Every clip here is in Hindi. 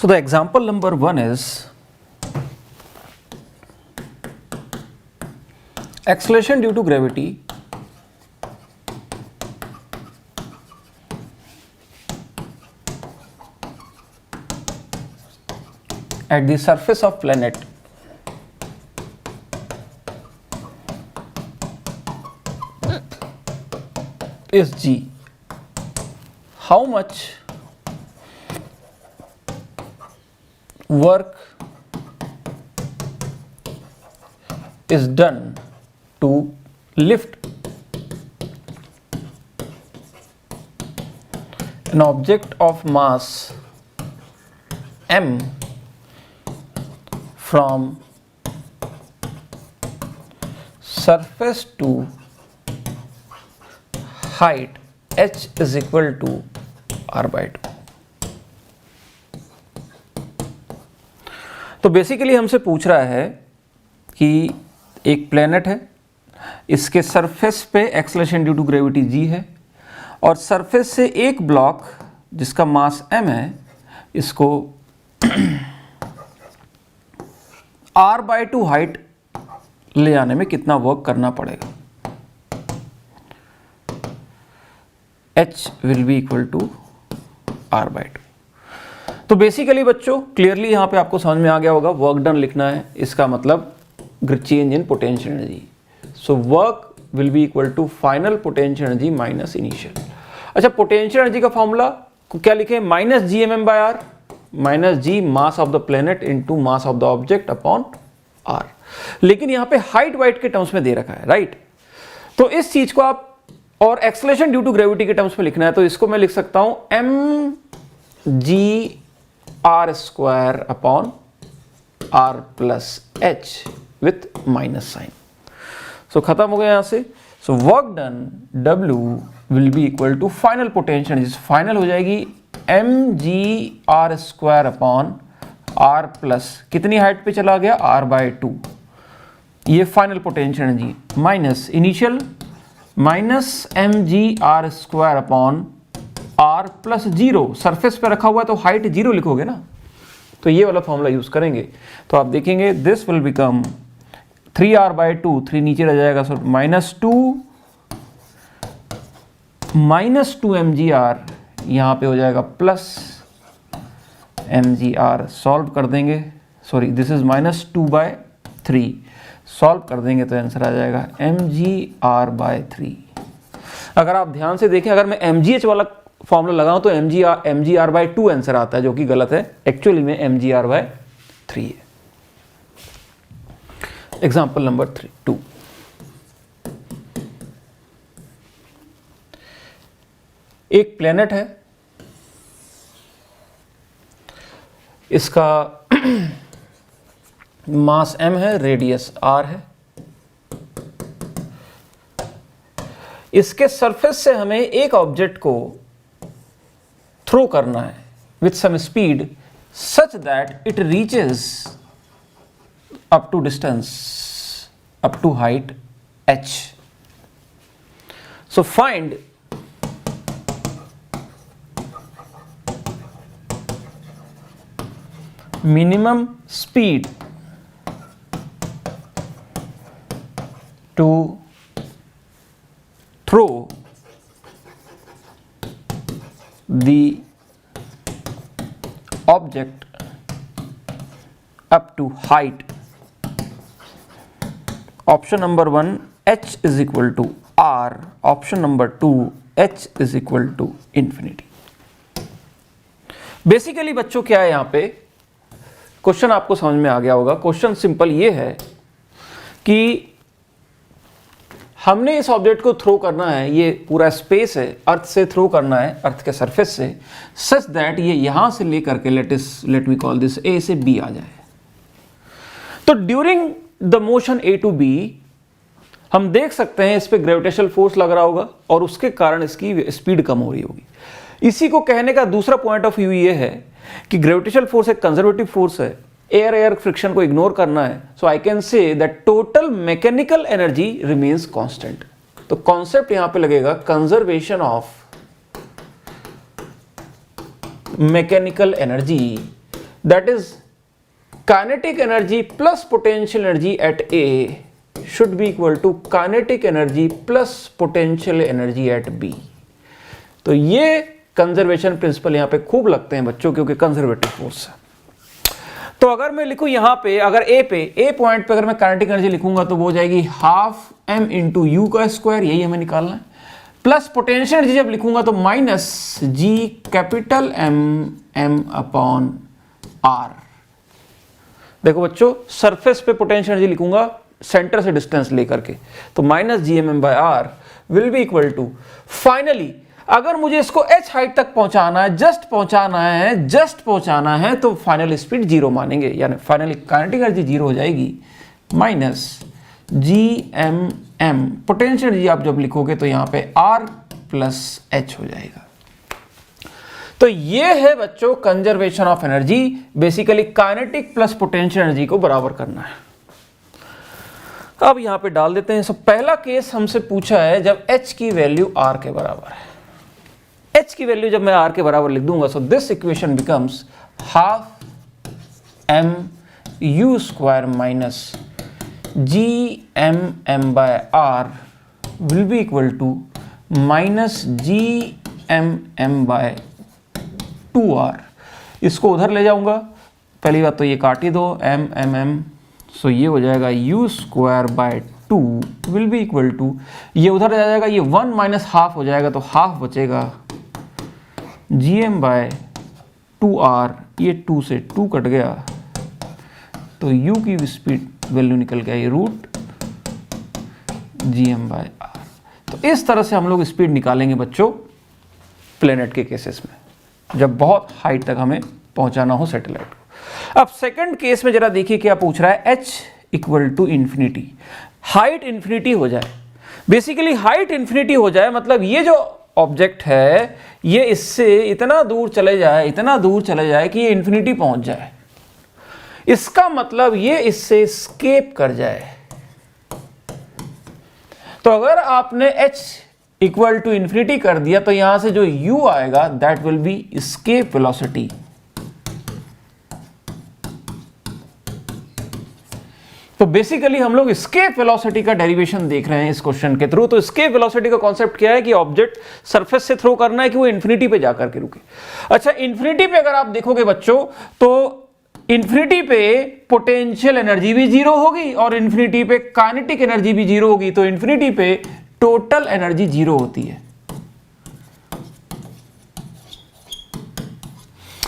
So the example number 1 is acceleration due to gravity at the surface of planet is g. How much work is done to lift an object of mass m from surface to height h is equal to r by 2. तो बेसिकली हमसे पूछ रहा है कि एक प्लेनेट है, इसके सरफेस पे acceleration due to gravity g है और सरफेस से एक ब्लॉक जिसका मास m है इसको r by 2 हाइट ले आने में कितना वर्क करना पड़ेगा. h will be equal to r by 2. तो बेसिकली बच्चों क्लियरली यहाँ पे आपको समझ में आ गया होगा, वर्क डन लिखना है, इसका मतलब change in potential energy. So work will be equal to final potential energy minus initial. अच्छा, पोटेंशियल एनर्जी का फॉर्मूला क्या लिखे? Minus G M M by R, minus G mass of the planet into mass of the object upon R. लेकिन यहाँ पे हाइट वाइट के टर्म्स में दे रखा है, राइट? तो इस चीज को आप और एक्सेलरेशन ड्यू टू ग्रेविटी के टर्म्स में लिखना है तो इसको मैं लिख सकता हूं M G R square upon R plus H with minus sign. So खत्म हो गया यहां से. So work done W will be equal to final potential energy. Final हो जाएगी M G R square upon R plus कितनी हाइट पे चला गया? r by 2. ये final potential energy minus initial minus M G R square upon R plus 0. Surface पे रखा हुआ है तो हाइट 0 लिखोगे ना, तो ये वाला फॉर्मूला यूज करेंगे. तो आप देखेंगे this will become 3r bye 2, 3 नीचे रह जाएगा, so minus two M G R, यहाँ पे हो जाएगा plus M G R. Solve कर देंगे, sorry this is minus 2 by 3. Solve कर देंगे तो आंसर आ जाएगा एम जी आर बाय 3. अगर आप ध्यान से देखें, अगर मैं एम जी एच वाला फॉर्मूला लगाऊं तो M G R by 2 answer आता है, जो कि गलत है. एक्चुअली में एम जी आर बाय 3 है. Example number 2. एक प्लेनेट है, इसका मास m है, रेडियस r है. इसके सरफेस से हमें एक ऑब्जेक्ट को थ्रो करना है with some speed such that it reaches up to distance up to height h. So find minimum speed to throw the object up to height. Option number 1 h is equal to r, option number 2 h is equal to infinity. Basically बच्चों क्या है, यहाँ पे क्वेश्चन आपको समझ में आ गया होगा. क्वेश्चन सिंपल ये है कि हमने इस ऑब्जेक्ट को थ्रो करना है, ये पूरा स्पेस है, अर्थ से थ्रो करना है, अर्थ के सरफेस से, सच दैट ये यहां से लेकर के let me call this A से बी आ जाए. तो during the motion A to B हम देख सकते हैं इस पे ग्रेविटेशनल फोर्स लग रहा होगा और उसके कारण इसकी स्पीड कम हो रही होगी. इसी को कहने का दूसरा पॉइंट ऑफ व्यू ये है कि ग्रेविटेशनल फोर्स एक कंजर्वेटिव फोर्स है, एयर एयर फ्रिक्शन को इग्नोर करना है. So I can say that total mechanical energy remains constant. तो कॉन्सेप्ट यहां पे लगेगा conservation of mechanical energy that is kinetic energy plus potential energy at A should be equal to kinetic energy plus potential energy at B. तो ये कंजर्वेशन प्रिंसिपल यहां पे खूब लगते हैं बच्चों, क्योंकि कंजर्वेटिव फोर्स है। तो अगर मैं लिखूं यहां पे, अगर ए पॉइंट पे अगर मैं काइनेटिक एनर्जी लिखूंगा तो वो हो जाएगी हाफ m इंटू यू का स्क्वायर, यही हमें निकालना है, प्लस पोटेंशियल एनर्जी जब लिखूंगा तो minus G capital M upon R। देखो बच्चों, सरफेस पे पोटेंशियल एनर्जी लिखूंगा सेंटर से डिस्टेंस लेकर के, तो minus G M M by R will be equal to, finally अगर मुझे इसको h हाइट तक पहुंचाना है, जस्ट पहुंचाना है तो फाइनल स्पीड जीरो मानेंगे, यानी फाइनली काइनेटिक एनर्जी जीरो हो जाएगी, minus G M M, potential energy आप जब लिखोगे तो यहां पे r प्लस h हो जाएगा। तो ये है बच्चों conservation of energy, basically kinetic plus potential energy को बराबर करना है। अब यहां पे डाल देते हैं। पहला केस हमसे पूछा है जब h की वैल्यू r के बराबर है। h की वैल्यू जब मैं r के बराबर लिख दूंगा, so this equation becomes half m u square minus G M M by r will be equal to minus G M M by 2r। इसको उधर ले जाऊंगा, पहली बात तो ये काट ही दो, m m m, सो ये हो जाएगा u square by 2 will be equal to, ये उधर आ जाएगा, ये 1 माइनस हाफ हो जाएगा तो हाफ बचेगा, जी एम बाय 2r, ये 2 से 2 कट गया तो u की स्पीड वैल्यू निकल गया, ये root G M by R. तो इस तरह से हम लोग स्पीड निकालेंगे बच्चों प्लेनेट के केसेस में, जब बहुत हाइट तक हमें पहुंचाना हो सैटेलाइट को। अब सेकंड केस में जरा देखिए क्या पूछ रहा है, h equal to infinity, height infinity हो जाए। बेसिकली हाइट इंफिनिटी हो जाए मतलब ये जो ऑब्जेक्ट है ये इससे इतना दूर चले जाए कि ये इंफिनिटी पहुंच जाए, इसका मतलब ये इससे एस्केप कर जाए। तो अगर आपने h इक्वल टू इंफिनिटी कर दिया तो यहां से जो u आएगा that will B escape velocity. तो बेसिकली हम लोग एस्केप वेलोसिटी का डेरिवेशन देख रहे हैं इस क्वेश्चन के थ्रू। तो एस्केप वेलोसिटी का कॉन्सेप्ट क्या है कि ऑब्जेक्ट सरफेस से थ्रो करना है कि वो इंफिनिटी पे जाकर के रुके। अच्छा, इंफिनिटी पे अगर आप देखोगे बच्चों तो इंफिनिटी पे पोटेंशियल एनर्जी भी जीरो होगी और इंफिनिटी पे काइनेटिक एनर्जी भी जीरो होगी, तो इंफिनिटी पे टोटल एनर्जी जीरो होती है।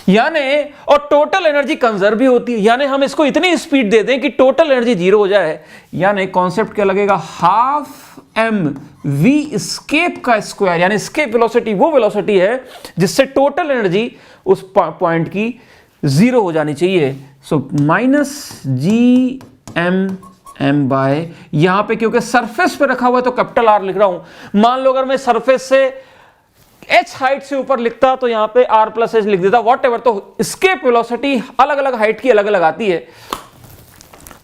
यानी और टोटल एनर्जी कंजर्व भी होती है, यानी हम इसको इतनी स्पीड दे दें कि टोटल एनर्जी जीरो हो जाए। यानी कॉन्सेप्ट क्या लगेगा, हाफ एम वी स्केप का स्क्वायर, यानी स्केप वेलोसिटी वो वेलोसिटी है जिससे टोटल एनर्जी उस पॉइंट की जीरो हो जानी चाहिए। So minus G M M by, यहां पे क्योंकि सरफेस पे रखा हुआ है तो कैपिटल आर लिख रहा हूं। मान लो अगर मैं सरफेस से h हाइट से ऊपर लिखता तो यहां पे r प्लस एच लिख देता, वॉट एवर। तो एस्केप वेलोसिटी अलग अलग हाइट की अलग अलग आती है,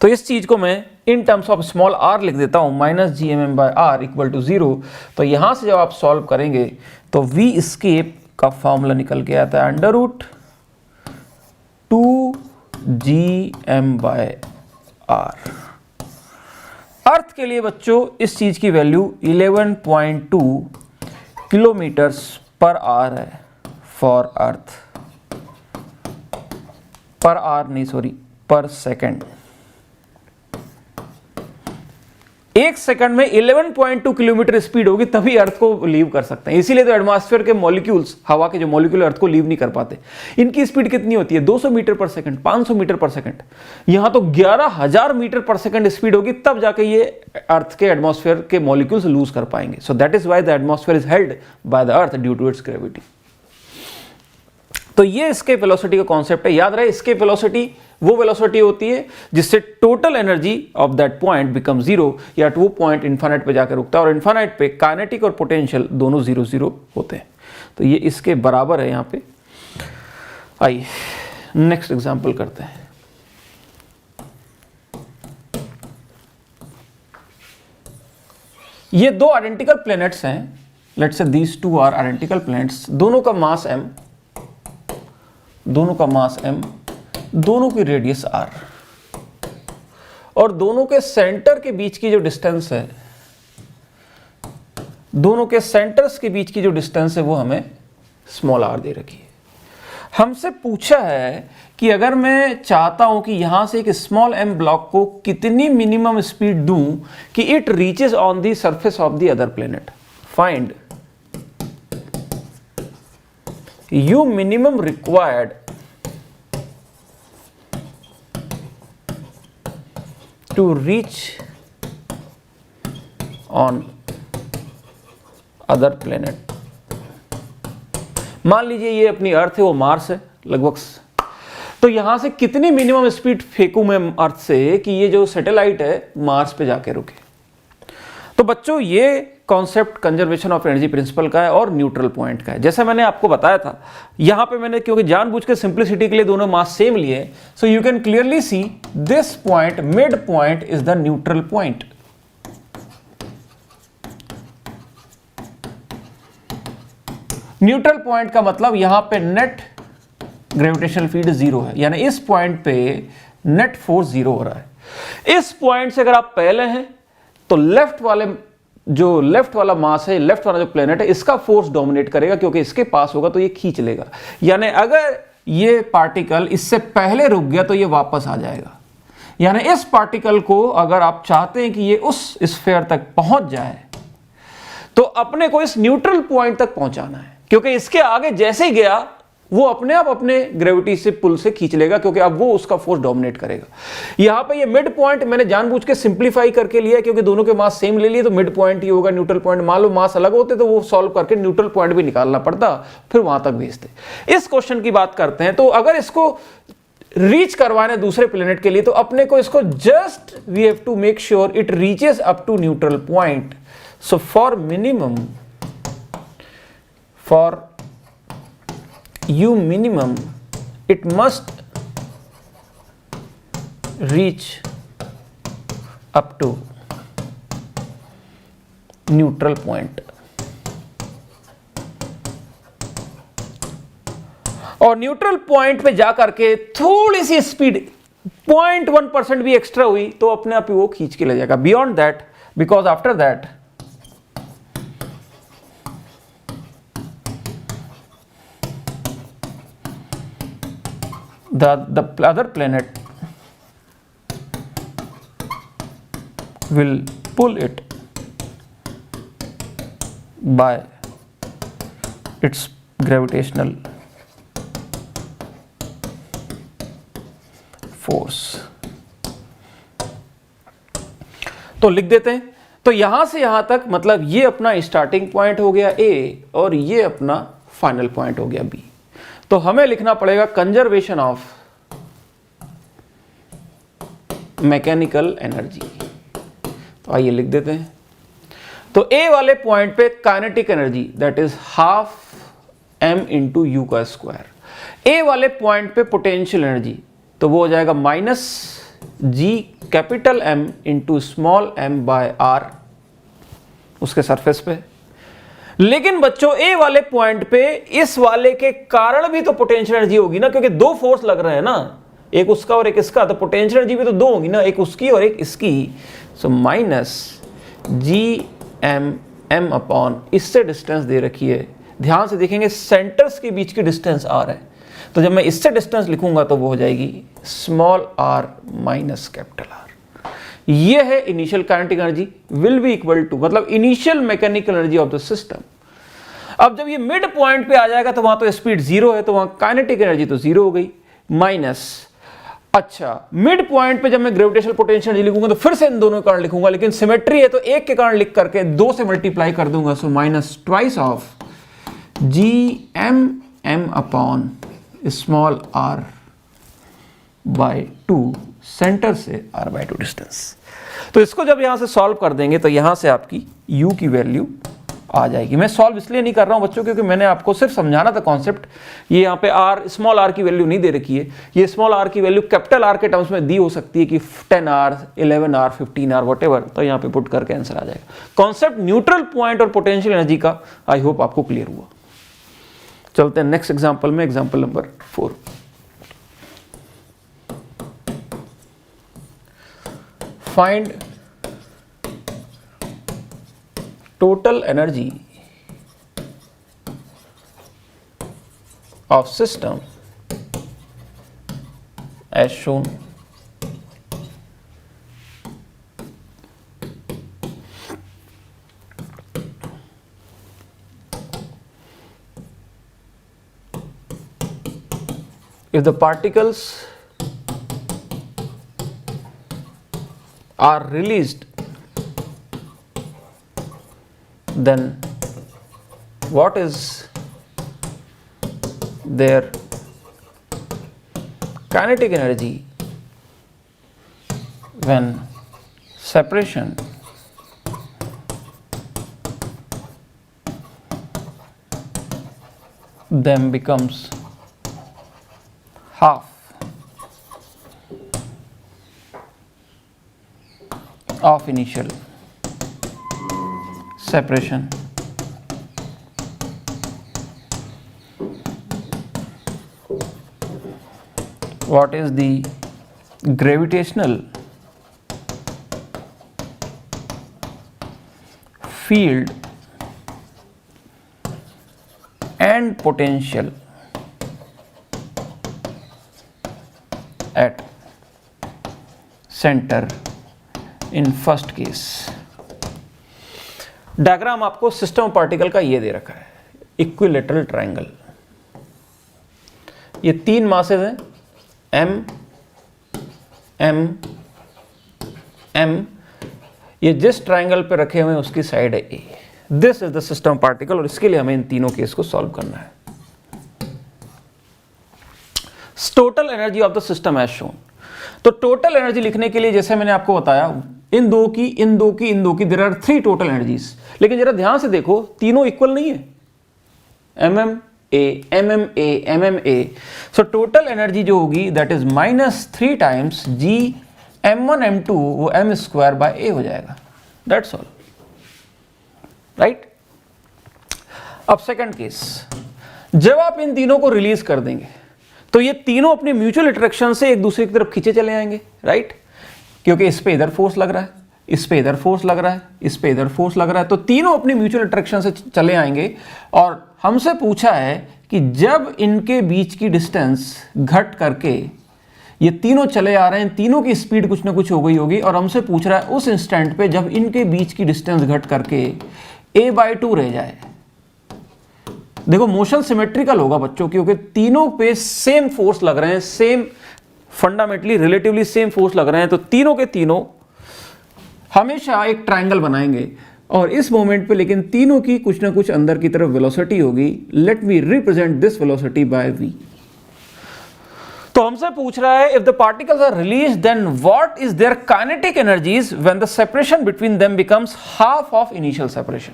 तो इस चीज को मैं in terms of small r लिख देता हूं, minus G M M by R equal to 0। तो यहां से जब आप सॉल्व करेंगे तो v एस्केप का फॉर्मूला निकल के आता है under root 2 G M by R. Earth के लिए बच्चों इस चीज की वैल्यू 11.2 किलोमीटर्स पर आवर है फॉर अर्थ, पर आवर नहीं सॉरी पर सेकंड। एक सेकंड में 11.2 किलोमीटर स्पीड होगी तभी अर्थ को लीव कर सकते हैं। इसीलिए तो एटमॉस्फेयर के मॉलिक्यूल्स, हवा के जो मॉलिक्यूल अर्थ को लीव नहीं कर पाते। इनकी स्पीड कितनी होती है, 200 मीटर पर सेकंड, 500 मीटर पर सेकंड। यहां तो 11,000 मीटर पर सेकंड स्पीड होगी तब जाके ये अर्थ के एटमॉस्फेयर के मॉलिक्यूल्स लूज कर पाएंगे। So that is why the atmosphere is held by the earth due to its gravity. तो ये एस्केप वेलोसिटी का कॉन्सेप्ट है, याद रहे। एस्केप वेलोसिटी वो वेलोसिटी होती है जिससे total energy of that point become zero, या वो पॉइंट इन्फाइनाइट पे जाकर रुकता है, और इन्फाइनाइट पे काइनेटिक और पोटेंशियल दोनों 0 होते हैं। तो ये इसके बराबर है यहां पे। आइए नेक्स्ट एग्जांपल करते हैं। ये दो आइडेंटिकल प्लैनेट्स हैं, let's say these two are identical planets, दोनों का मास m, दोनों की रेडियस r और दोनों के सेंटर के बीच की जो डिस्टेंस है, दोनों के सेंटर्स के बीच की जो डिस्टेंस है वो हमें स्मॉल r दे रखी है। हमसे पूछा है कि अगर मैं चाहता हूं कि यहां से एक स्मॉल m ब्लॉक को कितनी मिनिमम स्पीड दूं कि it reaches on the surface of the other planet, find u minimum required to reach on other planet। मान लीजिए ये अपनी अर्थ है, वो मार्स है लगभग, तो यहां से कितनी मिनिमम स्पीड फेंकूं मैं अर्थ से कि ये जो सैटेलाइट है मार्स पे जाके रुके। तो बच्चों ये concept conservation of energy principal का है और न्यूट्रल पॉइंट का है। जैसे मैंने आपको बताया था, यहां पे मैंने क्योंकि जानबूझ के सिंप्लिसिटी के लिए दोनों मास सेम लिए, so you can clearly see this point, mid point is the neutral point. Neutral point का मतलब यहां पे नेट ग्रेविटेशनल फील्ड जीरो है, यानी इस पॉइंट पे नेट फोर्स जीरो हो रहा है। इस पॉइंट से अगर आप पहले हैं तो लेफ्ट वाला मास है, लेफ्ट वाला जो प्लेनेट है, इसका फोर्स डोमिनेट करेगा क्योंकि इसके पास होगा तो ये खींच लेगा। यानी अगर ये पार्टिकल इससे पहले रुक गया तो ये वापस आ जाएगा। यानी इस पार्टिकल को अगर आप चाहते हैं कि ये उस स्फीयर तक पहुंच जाए तो अपने को इस न्यूट्रल पॉइंट तक पहुंचाना है, क्योंकि इसके आगे जैसे ही गया वो अपने आप अपने ग्रेविटी से पुल से खींच लेगा, क्योंकि अब वो उसका फोर्स डोमिनेट करेगा। यहां पे ये मिड पॉइंट मैंने जानबूझ के सिंप्लीफाई करके लिया क्योंकि दोनों के मास सेम ले लिए, तो मिड पॉइंट ही होगा न्यूट्रल पॉइंट। मान लो मास अलग होते तो वो सॉल्व करके न्यूट्रल पॉइंट भी निकालना पड़ता, फिर वहां तक भेजते। इस क्वेश्चन की बात करते हैं, तो अगर इसको रीच करवाना है दूसरे प्लेनेट के लिए तो अपने को इसको just we have to make sure it reaches up to neutral point. So for minimum, for u minimum it must reach up to neutral point। और न्यूट्रल पॉइंट पे जाकर के थोड़ी सी स्पीड 0.1% भी एक्स्ट्रा हुई तो अपने आप ही वो खींच के ले जाएगा। Beyond that, because after that the other planet will pull it by its gravitational force। तो लिख देते हैं, तो यहां से यहां तक मतलब ये अपना स्टार्टिंग पॉइंट हो गया A और ये अपना फाइनल पॉइंट हो गया B। तो हमें लिखना पड़ेगा कंजर्वेशन ऑफ मैकेनिकल एनर्जी। तो आइए लिख देते हैं। तो ए वाले पॉइंट पे kinetic energy that is half m into U का स्क्वायर। ए वाले पॉइंट पे पोटेंशियल एनर्जी तो वो हो जाएगा minus G capital M into small m by R उसके सरफेस पे। लेकिन बच्चों ए वाले पॉइंट पे इस वाले के कारण भी तो पोटेंशियल एनर्जी होगी ना, क्योंकि दो फोर्स लग रहे हैं ना, एक उसका और एक इसका, तो पोटेंशियल एनर्जी भी तो दो होगी ना, एक उसकी और एक इसकी। So minus G M M upon, इससे डिस्टेंस दे रखी है, ध्यान से देखेंगे सेंटर्स के बीच की डिस्टेंस आर है, तो जब मैं इससे डिस्टेंस लिखूंगा तो वो हो जाएगी small R minus capital R. ये है initial kinetic energy will be equal to, मतलब initial mechanical energy of the system. अब जब ये मिड पॉइंट पे आ जाएगा तो वहां तो स्पीड जीरो है, तो वहां काइनेटिक एनर्जी तो जीरो हो गई, माइनस, अच्छा मिड पॉइंट पे जब मैं ग्रेविटेशनल पोटेंशियल एनर्जी लिखूंगा तो फिर से इन दोनों के कारण लिखूंगा, लेकिन सिमेट्री है तो एक के कारण लिख करके दो से मल्टीप्लाई कर दूंगा। So minus twice of G M M upon small R by 2, centre से r बाय 2 डिस्टेंस। तो इसको जब यहां से सॉल्व कर देंगे तो यहां से आपकी u की वैल्यू आ जाएगी। मैं सॉल्व इसलिए नहीं कर रहा हूं बच्चों क्योंकि मैंने आपको सिर्फ समझाना था कॉन्सेप्ट। ये यहाँ पे r स्मॉल r की वैल्यू नहीं दे रखी है, ये स्मॉल r की वैल्यू कैपिटल R के टर्म्स में दी हो सकती है कि 10R 11R 15R वॉटेवर, तो यहाँ पे पुट करके आंसर आ जाएगा। कॉन्सेप्ट न्यूट्रल पॉइंट और पोटेंशियल एनर्जी का आई होप आपको क्लियर हुआ। चलते हैं नेक्स्ट एग्जाम्पल में, example number 4। Find total energy of system as shown. If the particles are released, then what is their kinetic energy when separation them becomes half of initial separation. What is the gravitational field and potential at center in first case? Diagram आपको सिस्टम ऑफ पार्टिकल का ये दे रखा है, इक्विलेटरल ट्रायंगल। ये तीन मासेस हैं, M, M, M। ये जिस ट्रायंगल पे रखे हुए हैं उसकी साइड है A। This is the system particle और इसके लिए हमें इन तीनों केस को सॉल्व करना है। Total energy of the system as shown. तो टोटल एनर्जी लिखने के लिए जैसे मैंने आपको बताया, इन दो की देयर आर 3 टोटल एनर्जीज। लेकिन जरा ध्यान से देखो, तीनों इक्वल नहीं है। MMA। सो टोटल एनर्जी जो होगी that is -3 times G m1 m2, वो m²/a हो जाएगा। That's all, right. अब सेकंड केस, जब आप इन तीनों को रिलीज कर देंगे तो ये तीनों अपनी म्यूचुअल अट्रैक्शन से एक दूसरे की तरफ खींचे चले आएंगे, राइट। क्योंकि इस पे इधर फोर्स लग रहा है, इस पे इधर फोर्स लग रहा है, इस पे इधर फोर्स लग रहा है, तो तीनों अपनी म्यूचुअल अट्रैक्शन से चले आएंगे। और हमसे पूछा है कि जब इनके बीच की डिस्टेंस घट करके ये तीनों चले आ रहे हैं, तीनों की स्पीड कुछ ना कुछ हो गई होगी, और हमसे पूछ रहा है उस इंस्टेंट पे जब इनके बीच की डिस्टेंस घट करके a/2 रह जाए। देखो मोशन सिमेट्रिकल होगा बच्चों, क्योंकि तीनों पे सेम फोर्स लग रहे हैं, same fundamentally relatively same force लग रहे हैं, तो तीनों के तीनों हमेशा एक ट्रायंगल बनाएंगे। और इस मोमेंट पे लेकिन तीनों की कुछ ना कुछ अंदर की तरफ वेलोसिटी होगी। Let me represent this velocity by v। तो हमसे पूछ रहा है if the particles are release then what is their kinetic energies when the separation between them becomes half of initial separation.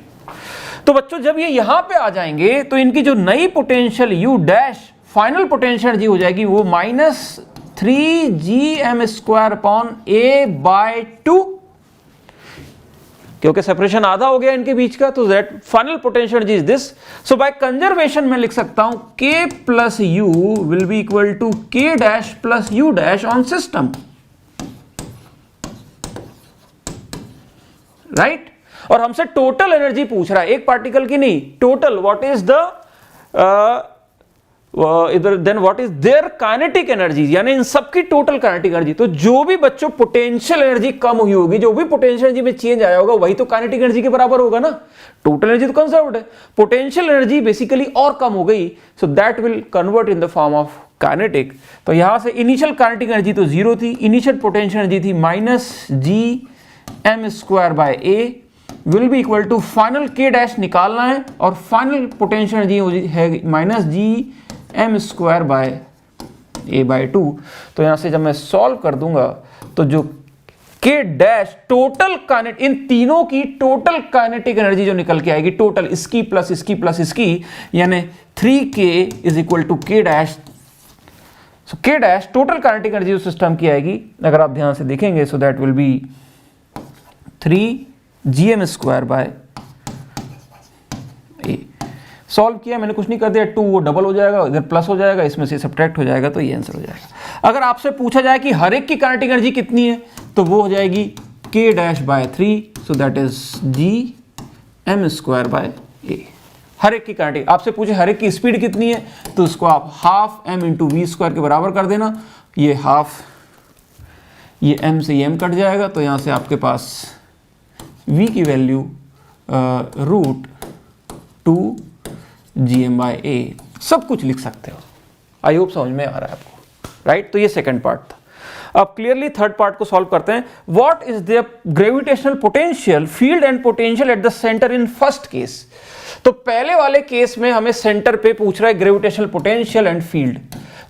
तो बच्चों जब ये यहां पे आ जाएंगे तो इनकी जो नई potential u dash final potential energy हो जाएगी वो -3gm²/a/2, क्योंकि सेपरेशन आधा हो गया इनके बीच का, तो that final potential energy is this. So by conservation में लिख सकता हूं k + u will be equal to k dash + u dash on system, right. और हमसे टोटल एनर्जी पूछ रहा है, एक पार्टिकल की नहीं, टोटल। व्हाट इज द इधर then what is their kinetic energy, यानी इन सबकी टोटल काइनेटिक एनर्जी। तो जो भी बच्चों पोटेंशियल एनर्जी कम हुई होगी, जो भी पोटेंशियल एनर्जी में चेंज आया होगा, वही तो काइनेटिक एनर्जी के बराबर होगा ना। टोटल एनर्जी तो कंजर्व्ड है, पोटेंशियल एनर्जी बेसिकली और कम हो गई, सो that will convert in the form of kinetic. तो यहां से इनिशियल काइनेटिक एनर्जी तो 0 थी, इनिशियल पोटेंशियल एनर्जी थी -gm²/a will be equal to final k dash निकालना है, और फाइनल पोटेंशियल एनर्जी है -gm²/a/2। तो यहां से जब मैं सॉल्व कर दूंगा तो जो k डैश टोटल काइनेटिक, इन तीनों की टोटल काइनेटिक एनर्जी जो निकल के आएगी, टोटल इसकी प्लस इसकी प्लस इसकी, यानी 3k is equal to k dash. So k dash total kinetic energy जो सिस्टम की आएगी, अगर आप ध्यान से देखेंगे, so that will be 3gm²/a। Solve किया मैंने, कुछ नहीं कर दिया, 2 वो डबल हो जाएगा, इधर प्लस हो जाएगा, इसमें से सब्ट्रैक्ट हो जाएगा, तो ये आंसर हो जाएगा। अगर आपसे पूछा जाए कि हर एक की काइनेटिक एनर्जी कितनी है, तो वो हो जाएगी k dash by 3, so that is g m square by a। हर एक की क्वांटिटी आपसे पूछे हर एक की स्पीड कितनी है, तो उसको आप half m into V square के बराबर कर देना। ये हाफ, ये m से ये m कट जाएगा, तो यहाँ से आपके पास v की value root 2 gm by a सब कुछ लिख सकते हो। आई होप समझ में आ रहा है आपको, राइट। तो ये सेकंड पार्ट था। अब क्लियरली थर्ड पार्ट को सॉल्व करते हैं। What is the gravitational potential, field and potential at the centre in first case. तो पहले वाले केस में हमें सेंटर पे पूछ रहा है ग्रेविटेशनल पोटेंशियल एंड फील्ड।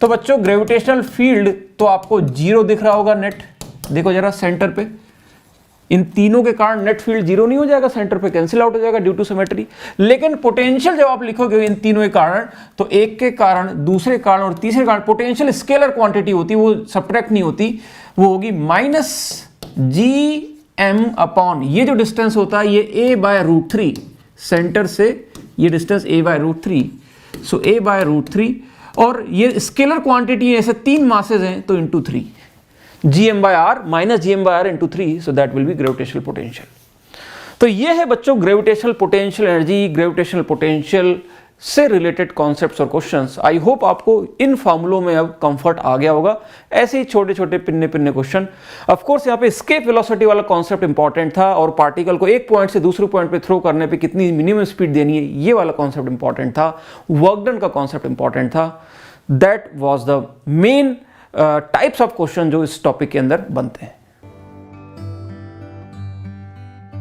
तो बच्चों ग्रेविटेशनल फील्ड तो आपको 0 दिख रहा होगा नेट, देखो जरा सेंटर पे, इन तीनों के कारण नेट फील्ड 0 नहीं हो जाएगा, सेंटर पे कैंसिल आउट हो जाएगा ड्यू टू सिमेट्री। लेकिन पोटेंशियल जब आप लिखोगे इन तीनों के कारण, तो एक के कारण, दूसरे कारण और तीसरे कारण, पोटेंशियल स्केलर क्वांटिटी होती है, वो सब्ट्रैक्ट नहीं होती, वो होगी माइनस जी एम अपॉन ये जो डिस्टेंस होता है ये a बाय रूट 3, सेंटर से ये distance a by root 3, so a by root 3, और ये स्केलर क्वांटिटी ऐसे 3 मासेज हैं तो into 3, gm by r minus gm by r into 3, so that will B gravitational potential. तो ये है बच्चों gravitational potential energy, gravitational potential से रिलेटेड कॉन्सेप्ट्स और क्वेश्चंस। आई होप आपको इन फॉर्मूलों में अब कंफर्ट आ गया होगा। ऐसे ही छोटे छोटे पिन्ने पिन्ने क्वेश्चन। ऑफ कोर्स यहाँ पे एस्केप वेलोसिटी वाला कॉन्सेप्ट इंपॉर्टेंट था, और पार्टिकल को एक पॉइंट से दूसरे पॉइंट पे थ्रो करने पे कितनी मिनिमम स्पीड देनी है, ये वाला कॉन्सेप्ट इंपॉर्टेंट था। वर्क डन का कॉन्सेप्ट इंपॉर्टेंट था। That was the main types of question जो इस टॉपिक के अंदर बनते हैं।